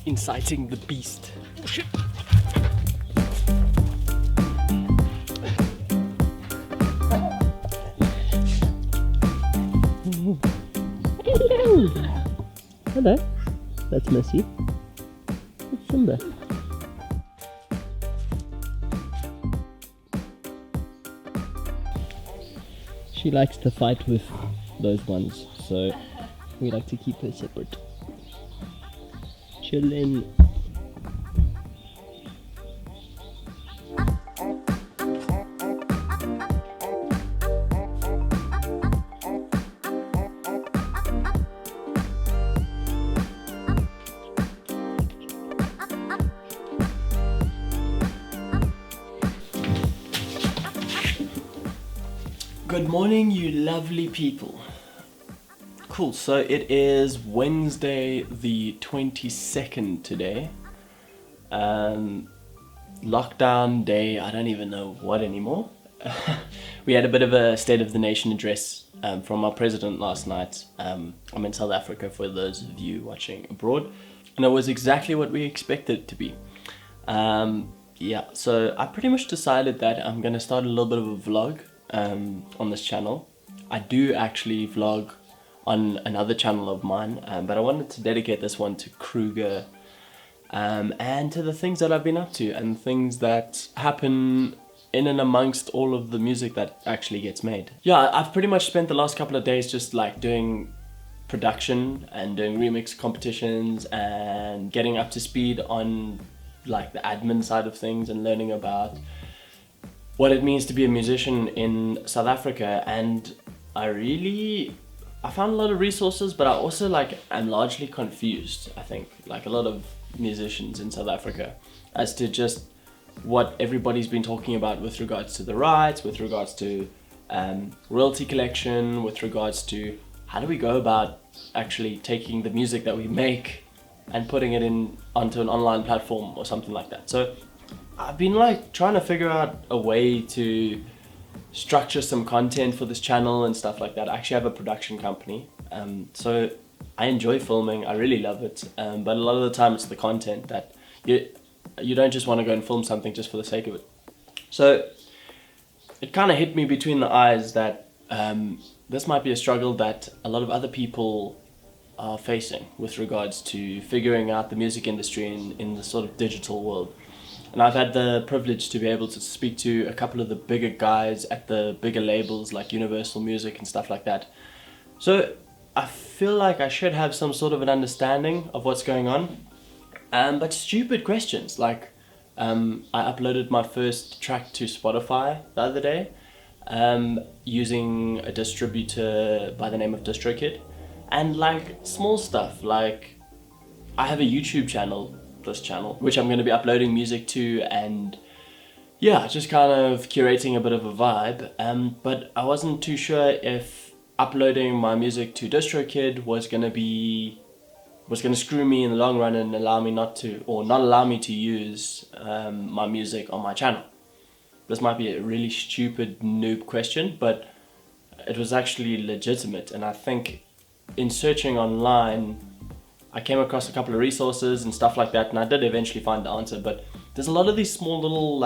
inciting the beast. Oh shit! Hello! Hello. That's Missy. It's Simba. She likes to fight with those ones, so we like to keep her separate. Chillin'. Good morning, you lovely people. Cool, so it is Wednesday the 22nd today. Lockdown day, I don't even know what anymore. We had a bit of a State of the Nation address from our president last night. I'm in South Africa for those of you watching abroad. And it was exactly what we expected it to be. Yeah, so I pretty much decided that I'm going to start a little bit of a vlog on this channel. I do actually vlog on another channel of mine, but I wanted to dedicate this one to Kruger and to the things that I've been up to and things that happen in and amongst all of the music that actually gets made. Yeah, I've pretty much spent the last couple of days just like doing production and doing remix competitions and getting up to speed on like the admin side of things and learning about what it means to be a musician in South Africa. And I found a lot of resources, but I also I'm largely confused, I think, like a lot of musicians in South Africa, as to just what everybody's been talking about with regards to the rights, with regards to royalty collection, with regards to how do we go about actually taking the music that we make and putting it onto an online platform or something like that. So I've been trying to figure out a way to structure some content for this channel and stuff like that. I actually have a production company, so I enjoy filming, I really love it, but a lot of the time it's the content that you don't just want to go and film something just for the sake of it. So it kind of hit me between the eyes that this might be a struggle that a lot of other people are facing with regards to figuring out the music industry in the sort of digital world. And I've had the privilege to be able to speak to a couple of the bigger guys at the bigger labels like Universal Music and stuff like that. So I feel like I should have some sort of an understanding of what's going on. But stupid questions, I uploaded my first track to Spotify the other day using a distributor by the name of DistroKid. And small stuff, I have a YouTube channel, which I'm going to be uploading music to, and yeah, just kind of curating a bit of a vibe. But I wasn't too sure if uploading my music to DistroKid was going to screw me in the long run and not allow me to use my music on my channel. This might be a really stupid noob question, but it was actually legitimate. And I think in searching online, I came across a couple of resources and stuff like that, and I did eventually find the answer. But there's a lot of these small little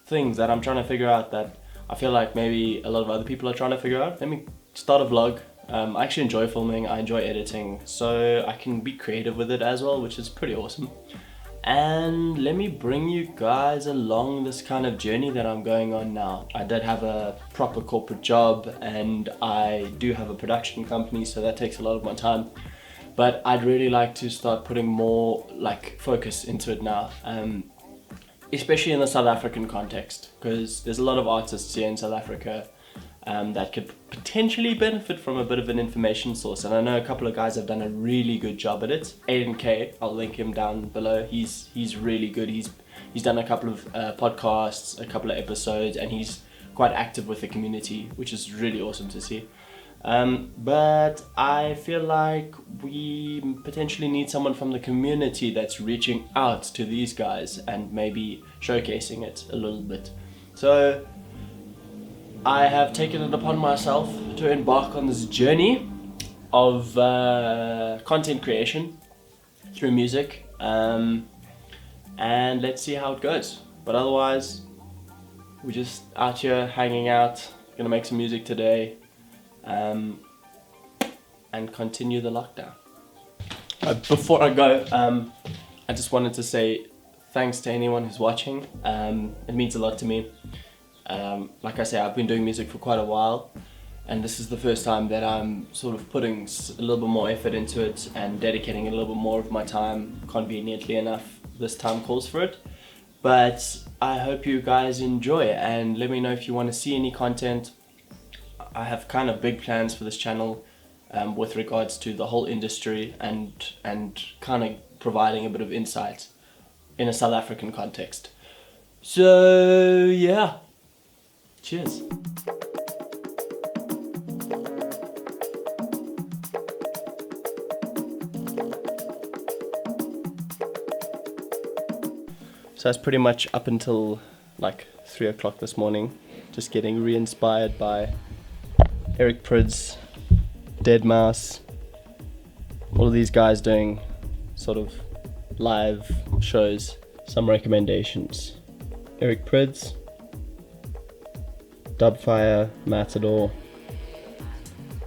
things that I'm trying to figure out that I feel like maybe a lot of other people are trying to figure out. Let me start a vlog. I actually enjoy filming, I enjoy editing, so I can be creative with it as well, which is pretty awesome. And let me bring you guys along this kind of journey that I'm going on now. I did have a proper corporate job and I do have a production company, so that takes a lot of my time. But I'd really like to start putting more focus into it now, especially in the South African context, because there's a lot of artists here in South Africa that could potentially benefit from a bit of an information source. And I know a couple of guys have done a really good job at it. Aiden K, I'll link him down below. He's really good. He's done a couple of podcasts, a couple of episodes, and he's quite active with the community, which is really awesome to see. But I feel like we potentially need someone from the community that's reaching out to these guys and maybe showcasing it a little bit. So I have taken it upon myself to embark on this journey of content creation through music. and let's see how it goes. But otherwise, we're just out here hanging out, gonna make some music today, and continue the lockdown. Before I go, I just wanted to say thanks to anyone who's watching. It means a lot to me. Like I say, I've been doing music for quite a while, and this is the first time that I'm sort of putting a little bit more effort into it and dedicating a little bit more of my time. Conveniently enough, this time calls for it. But I hope you guys enjoy, and let me know if you want to see any content. I have kind of big plans for this channel with regards to the whole industry and kind of providing a bit of insight in a South African context. So yeah, cheers. So that's pretty much up until like 3 o'clock this morning, just getting re-inspired by Eric Prydz, Dead Mouse, all of these guys doing sort of live shows. Some recommendations: Eric Prydz, Dubfire, Matador,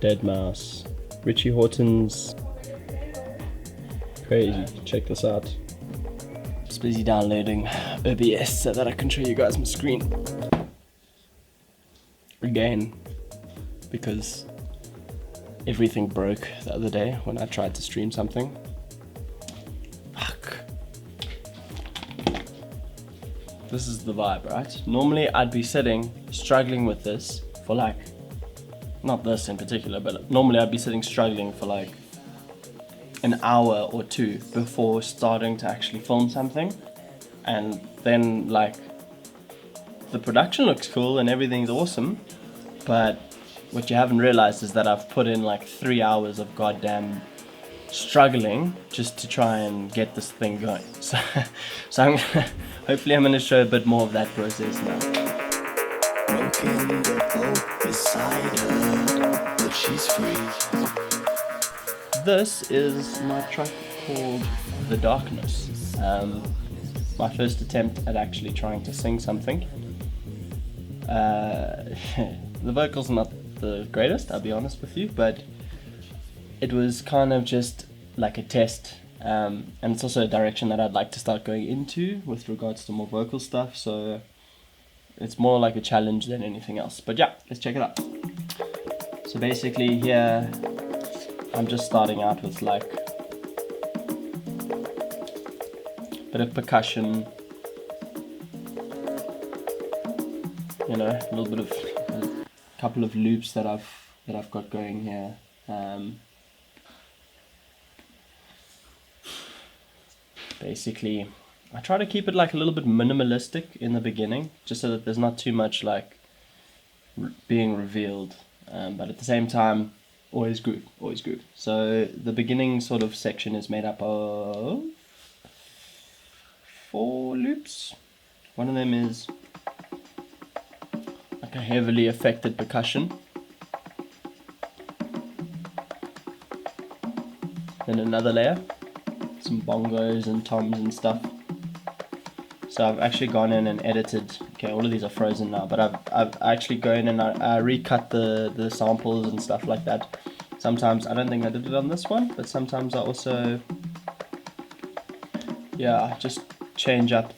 Dead Mouse, Richie Horton's Crazy. Check this out. Just busy downloading OBS so that I can show you guys my screen again, because everything broke the other day when I tried to stream something. Fuck. This is the vibe, right? Normally I'd be sitting struggling with this for like, not this in particular, but normally I'd be sitting struggling for like an hour or two before starting to actually film something, and then like the production looks cool and everything's awesome, but what you haven't realized is that I've put in like 3 hours of goddamn struggling just to try and get this thing going. So hopefully I'm gonna show a bit more of that process now. Broken the boat beside her, but she's free. This is my track called The Darkness. My first attempt at actually trying to sing something. The vocals are not the greatest, I'll be honest with you, but it was kind of just like a test, and it's also a direction that I'd like to start going into with regards to more vocal stuff, so it's more like a challenge than anything else. But yeah, let's check it out. So basically here I'm just starting out with like a bit of percussion, you know, a little bit of a couple of loops that I've got going here. Basically I try to keep it like a little bit minimalistic in the beginning, just so that there's not too much like being revealed, but at the same time always groove. So the beginning sort of section is made up of 4 loops. One of them is like a heavily affected percussion. Then another layer, some bongos and toms and stuff. So I've actually gone in and edited, okay, all of these are frozen now, but I've actually gone in and I recut the samples and stuff like that. Sometimes, I don't think I did it on this one, but sometimes I also, yeah, just change up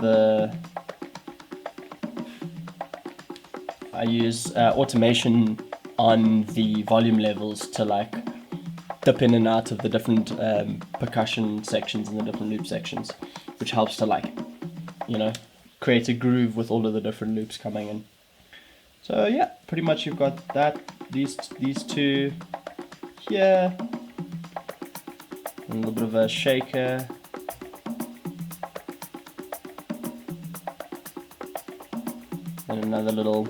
I use automation on the volume levels to like dip in and out of the different percussion sections and the different loop sections, which helps to like, you know, create a groove with all of the different loops coming in. So yeah, pretty much you've got that, these two here, and a little bit of a shaker, and another little,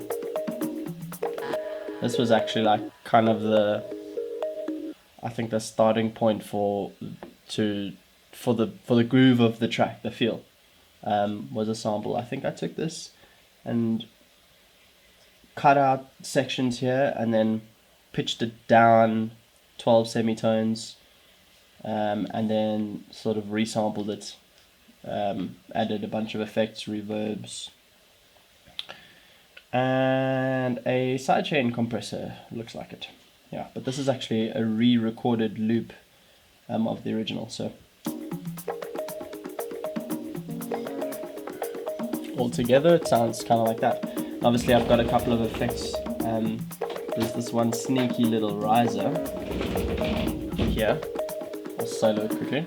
this was actually like kind of I think the starting point for the groove of the track, the feel, was a sample. I think I took this and cut out sections here and then pitched it down 12 semitones, and then sort of resampled it added a bunch of effects, reverbs, and a sidechain compressor, looks like it. Yeah, but this is actually a re-recorded loop of the original, so all together it sounds kind of like that. Obviously I've got a couple of effects. There's this one sneaky little riser here. I'll solo it quickly.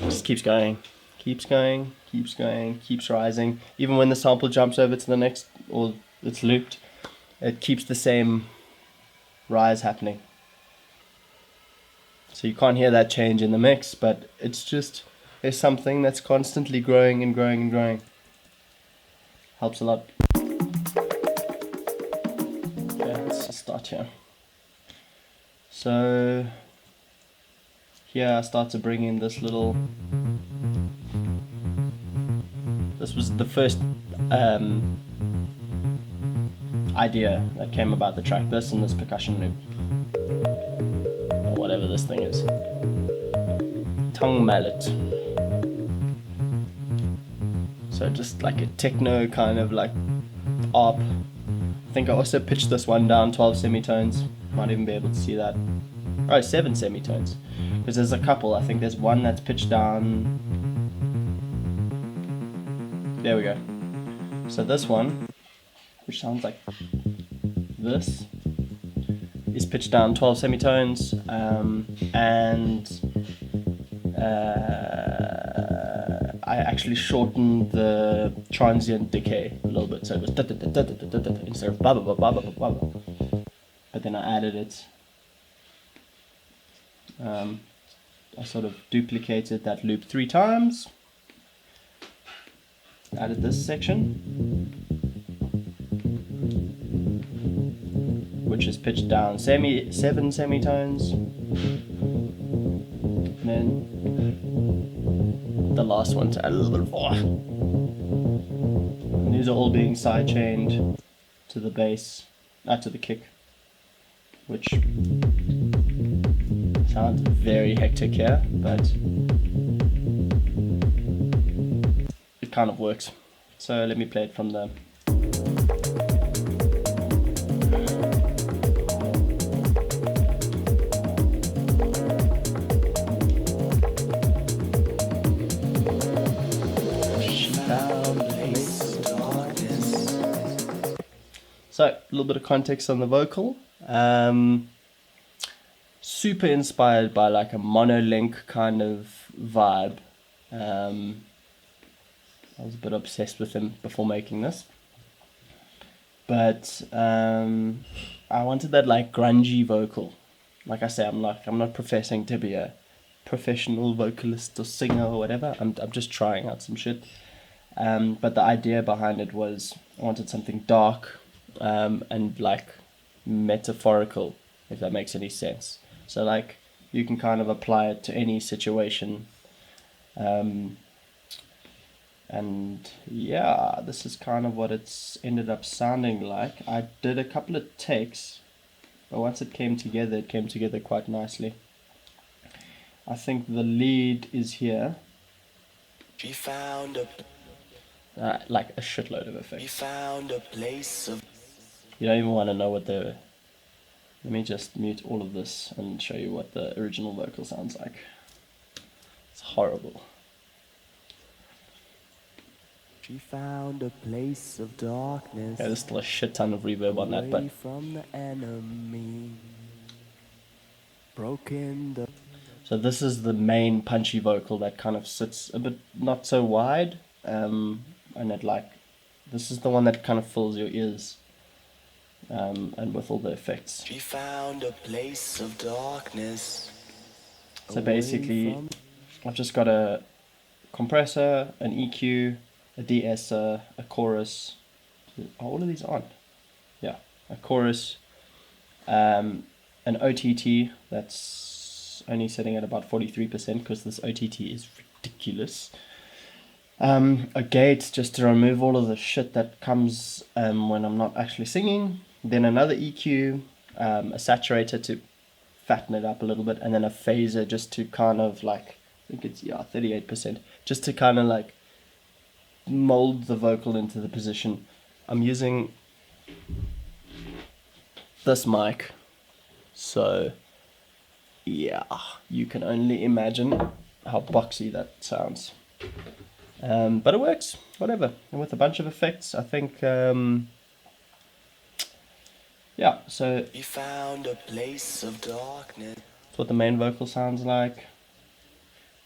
Just keeps going, keeps going, keeps going, keeps rising. Even when the sample jumps over to the next, or it's looped, it keeps the same rise happening. So you can't hear that change in the mix, but it's just, there's something that's constantly growing and growing and growing. Helps a lot. Okay, let's just start here. So here I start to bring in this little, this was the first idea that came about the track, this and this percussion loop, or whatever this thing is, tongue mallet. So just like a techno kind of like ARP. I think I also pitched this one down 12 semitones, might even be able to see that. Oh, 7 semitones, because there's a couple. I think there's one that's pitched down, there we go. So this one, which sounds like this, is pitched down 12 semitones, and I actually shortened the transient decay a little bit, so it was instead of ba ba ba ba ba ba ba. But then I added it. I sort of duplicated that loop 3 times. Added this section, which is pitched down 7 semitones, and then the last one to add a little bit more. And these are all being sidechained to the bass, to the kick, which sounds very hectic here, but it kind of works. So let me play it from the So, a little bit of context on the vocal. Super inspired by like a monolink kind of vibe. I was a bit obsessed with him before making this. But I wanted that like grungy vocal. Like I say, I'm not professing to be a professional vocalist or singer or whatever. I'm just trying out some shit. But the idea behind it was I wanted something dark, and like metaphorical, if that makes any sense. So like you can kind of apply it to any situation, and yeah, this is kind of what it's ended up sounding like. I did a couple of takes, but once it came together quite nicely. I think the lead is here. She found a like a shitload of effects. She found a place of You don't even want to know what they're... Let me just mute all of this and show you what the original vocal sounds like. It's horrible. She found a place of darkness. Yeah, there's still a shit ton of reverb on that, but away from the enemy. Broken the so this is the main punchy vocal that kind of sits a bit not so wide, and it like, this is the one that kind of fills your ears, and with all the effects. She found a place of darkness. So basically, I've just got a compressor, an EQ, a de-esser, a chorus. Are all of these on? Yeah, a chorus, an OTT that's only sitting at about 43% because this OTT is ridiculous. A gate just to remove all of the shit that comes when I'm not actually singing, then another EQ, a saturator to fatten it up a little bit, and then a phaser just to kind of like, I think it's 38%, just to kind of like mold the vocal into the position. I'm using this mic, so yeah, you can only imagine how boxy that sounds. But it works, whatever. And with a bunch of effects, I think, yeah, so We found a place of darkness. that's what the main vocal sounds like.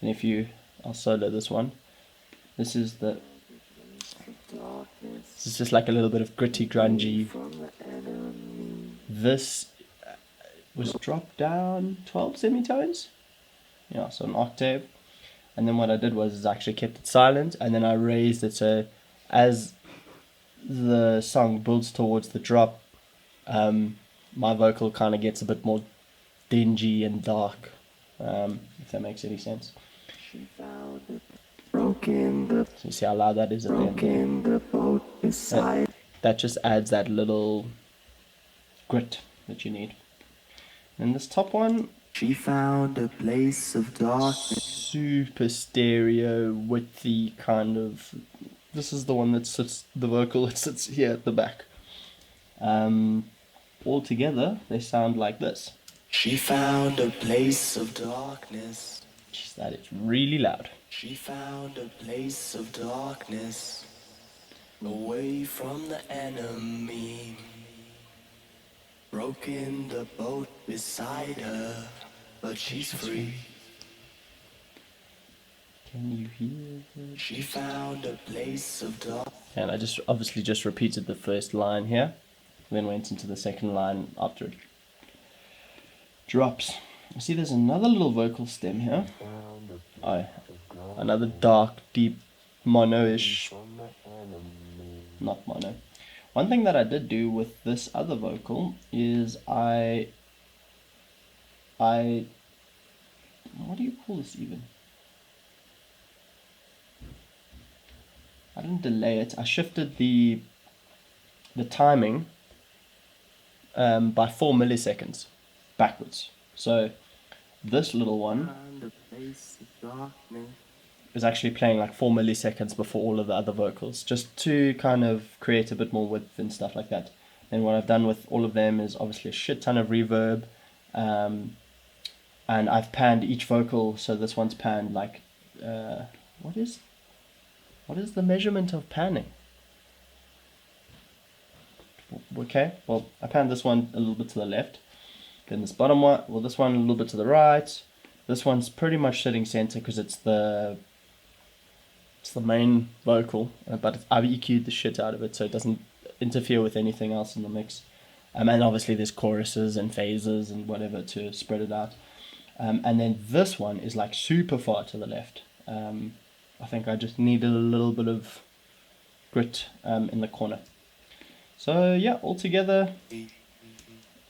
And if you, I'll solo this one. This is just like a little bit of gritty, grungy. This was dropped down 12 semitones. Yeah, so an octave. And then what I did was I actually kept it silent, and then I raised it so as the song builds towards the drop, my vocal kind of gets a bit more dingy and dark, if that makes any sense. So you see how loud that is at the end. That just adds that little grit that you need. And this top one, She found a place of darkness. super stereo with the kind of, this is the one that sits, the vocal that sits here at the back. All together they sound like this. She found a place of darkness. Jeez, that is really loud. She found a place of darkness, away from the enemy. Broke in the boat beside her, but she's free. Can you hear that? She found a place of darkness. And I just obviously just repeated the first line here, then went into the second line after it drops. You see there's another little vocal stem here. Oh, another dark, deep, mono-ish, not mono. One thing that I did do with this other vocal is I what do you call this even? I didn't delay it. I shifted the timing by 4 milliseconds backwards. So this little one is actually playing like 4 milliseconds before all of the other vocals, just to kind of create a bit more width and stuff like that. And what I've done with all of them is obviously a shit ton of reverb, and I've panned each vocal. So this one's panned like what is the measurement of panning? Okay, well I panned this one a little bit to the left, then this bottom one, well this one a little bit to the right. This one's pretty much sitting center because it's the main vocal, but I've EQ'd the shit out of it so it doesn't interfere with anything else in the mix. And obviously there's choruses and phases and whatever to spread it out. And then this one is like super far to the left. I think I just needed a little bit of grit in the corner. So yeah, altogether,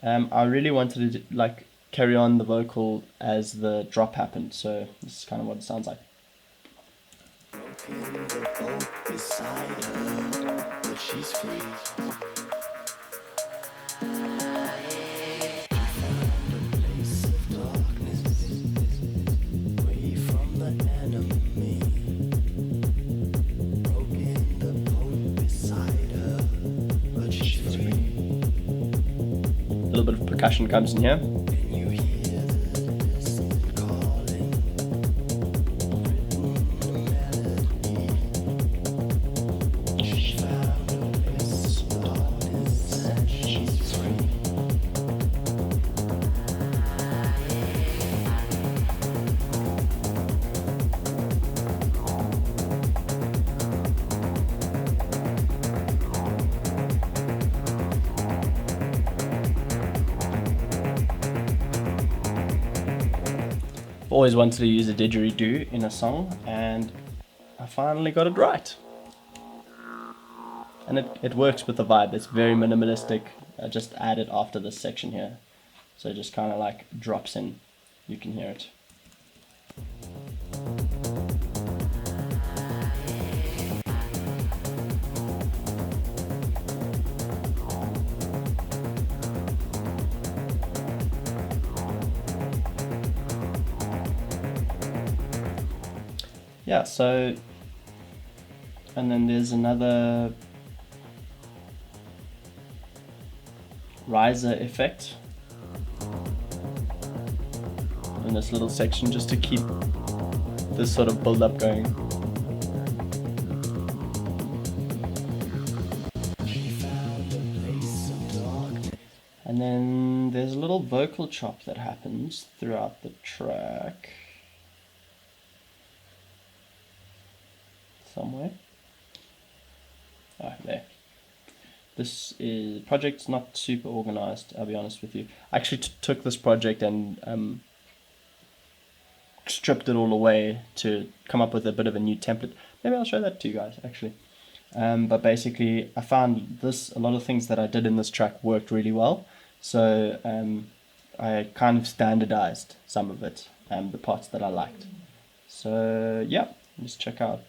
I really wanted to like carry on the vocal as the drop happened. So this is kind of what it sounds like. Broke in the boat beside her, but she's free. A little bit of percussion comes in here. Always wanted to use a didgeridoo in a song, and I finally got it right. And it works with the vibe. It's very minimalistic. I just added after this section here, so it just kind of like drops in. You can hear it. yeah, so, and then there's another riser effect in this little section just to keep this sort of build up going. And then there's a little vocal chop that happens throughout the track somewhere. Ah, there. This is project's not super organized, I'll be honest with you. I actually took this project and stripped it all away to come up with a bit of a new template. Maybe I'll show that to you guys actually. But basically I found a lot of things that I did in this track worked really well. So I kind of standardized some of it, the parts that I liked. So yeah, let's check out.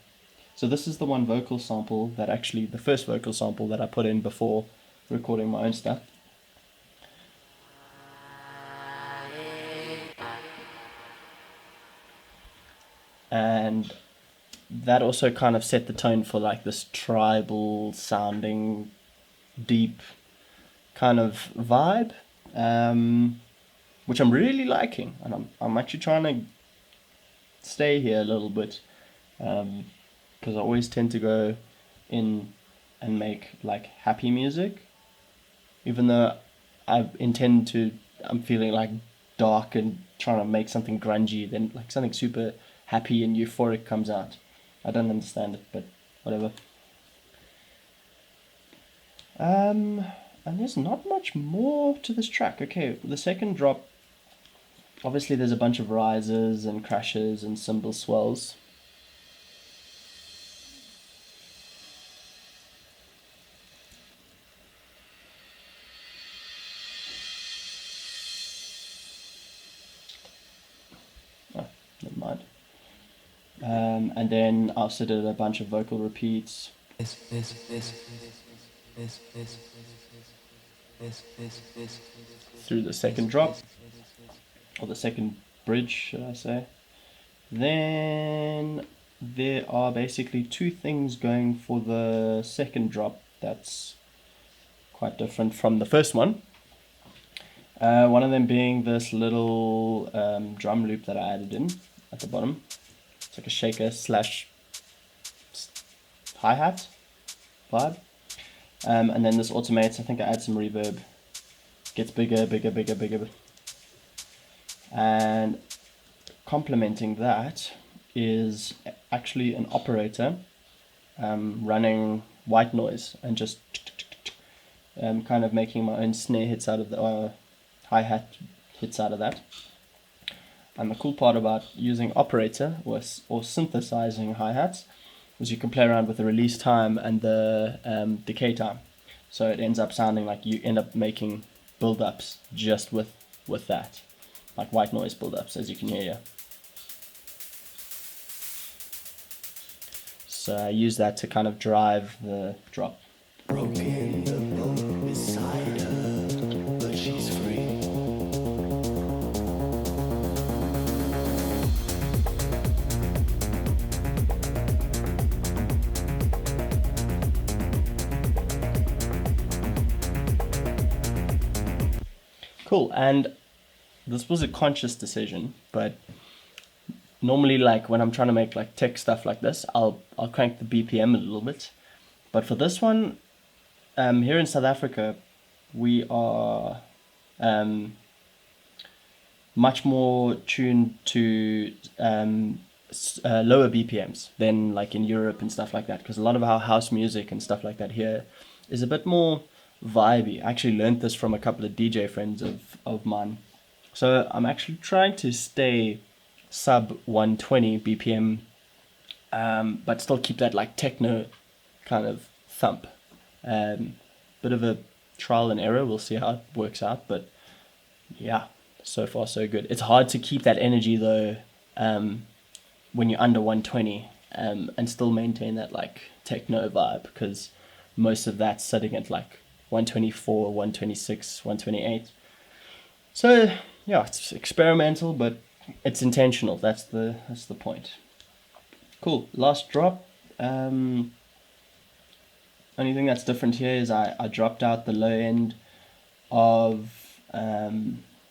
So this is the one vocal sample that actually, the first vocal sample that I put in before recording my own stuff. And that also kind of set the tone for like this tribal sounding, deep kind of vibe, which I'm really liking, and I'm actually trying to stay here a little bit, because I always tend to go in and make like happy music, even though I'm feeling like dark and trying to make something grungy, then like something super happy and euphoric comes out. I don't understand it, but whatever. And there's not much more to this track. Okay, the second drop, obviously there's a bunch of rises and crashes and cymbal swells. Oh, never mind. And then I also did a bunch of vocal repeats. Through the second drop, or the second bridge, should I say. Then there are basically two things going for the second drop that's quite different from the first one. One of them being this little drum loop that I added in at the bottom. It's like a shaker slash hi-hat vibe. And then this automates. I think I add some reverb. Gets bigger. And complementing that is actually an operator running white noise and just kind of making my own snare hits out of the hi-hat hits out of that. And the cool part about using operator or synthesizing hi-hats is you can play around with the release time and the decay time. So it ends up sounding like you end up making build-ups just with that, like white noise build-ups, as you can hear here. So I use that to kind of drive the drop. Broken the boat beside her, but she's free. Cool, and this was a conscious decision, but normally like when I'm trying to make like tech stuff like this, I'll crank the BPM a little bit. But for this one, here in South Africa, we are much more tuned to lower BPMs than like in Europe and stuff like that, because a lot of our house music and stuff like that here is a bit more vibey. I actually learned this from a couple of DJ friends of mine. So I'm actually trying to stay sub 120 BPM, but still keep that like techno kind of thump. Bit of a trial and error. We'll see how it works out, but yeah, so far so good. It's hard to keep that energy though, when you're under 120, and still maintain that like techno vibe, because most of that's sitting at like 124, 126, 128. So yeah, it's experimental, but it's intentional. That's the point. Cool. Last drop. Only thing that's different here is I dropped out the low end of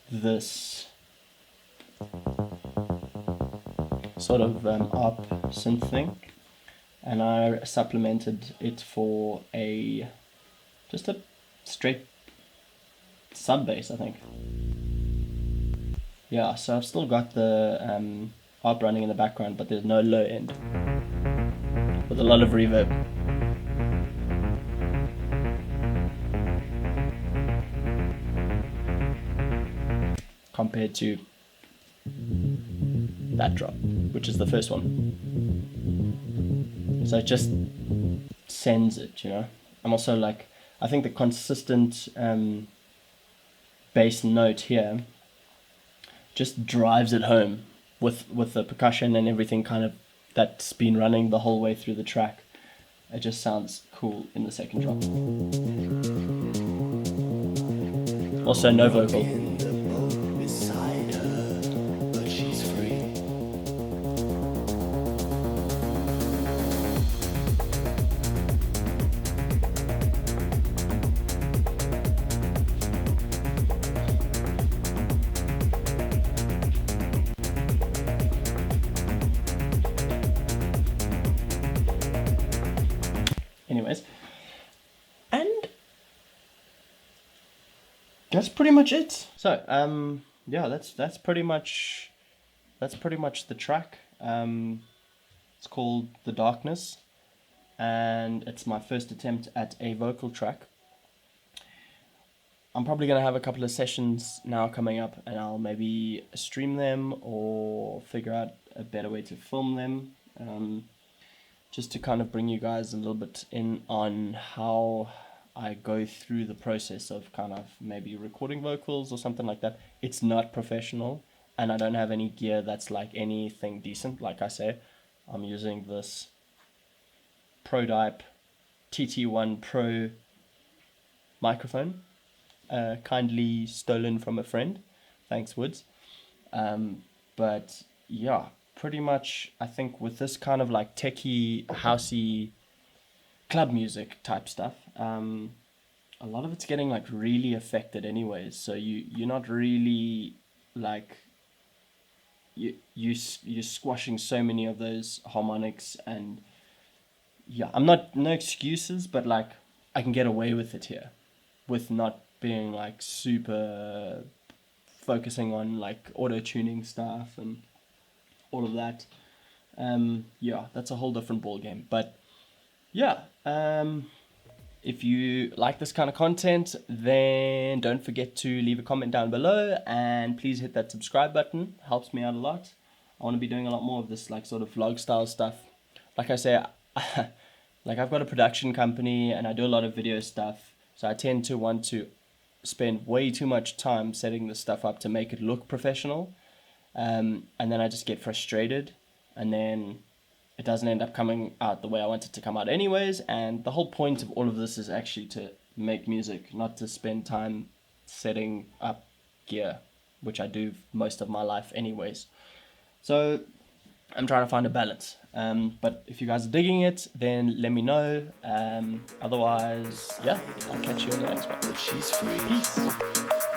this sort of ARP synth thing, and I supplemented it for just a straight sub bass, I think. Yeah, so I've still got the ARP running in the background, but there's no low end with a lot of reverb. Compared to that drop, which is the first one. So it just sends it, you know. I'm also like, I think the consistent bass note here just drives it home with the percussion and everything kind of that's been running the whole way through the track. It just sounds cool in the second drop. Also no vocal. In the boat beside her, but she's free. Anyways, and that's pretty much it. So yeah, that's pretty much the track. It's called The Darkness, and it's my first attempt at a vocal track. I'm probably gonna have a couple of sessions now coming up, and I'll maybe stream them or figure out a better way to film them. Just to kind of bring you guys a little bit in on how I go through the process of kind of maybe recording vocals or something like that. It's not professional, and I don't have any gear that's like anything decent. Like I say, I'm using this ProDype TT1 Pro microphone, kindly stolen from a friend. Thanks, Woods. But yeah, pretty much I think with this kind of like techie, housey, club music type stuff, a lot of it's getting like really affected anyways, so you're not really like you're squashing so many of those harmonics, and yeah, I'm not, no excuses, but like I can get away with it here with not being like super focusing on like auto tuning stuff and all of that. Yeah, that's a whole different ball game. But yeah, if you like this kind of content, then don't forget to leave a comment down below, and please hit that subscribe button. Helps me out a lot. I want to be doing a lot more of this like sort of vlog style stuff. Like I say, like I've got a production company and I do a lot of video stuff, so I tend to want to spend way too much time setting this stuff up to make it look professional. And then I just get frustrated, and then it doesn't end up coming out the way I want it to come out anyways. And the whole point of all of this is actually to make music, not to spend time setting up gear, which I do most of my life anyways. So I'm trying to find a balance. But if you guys are digging it, then let me know. Otherwise, yeah, I'll catch you in the next one. But she's free. Peace.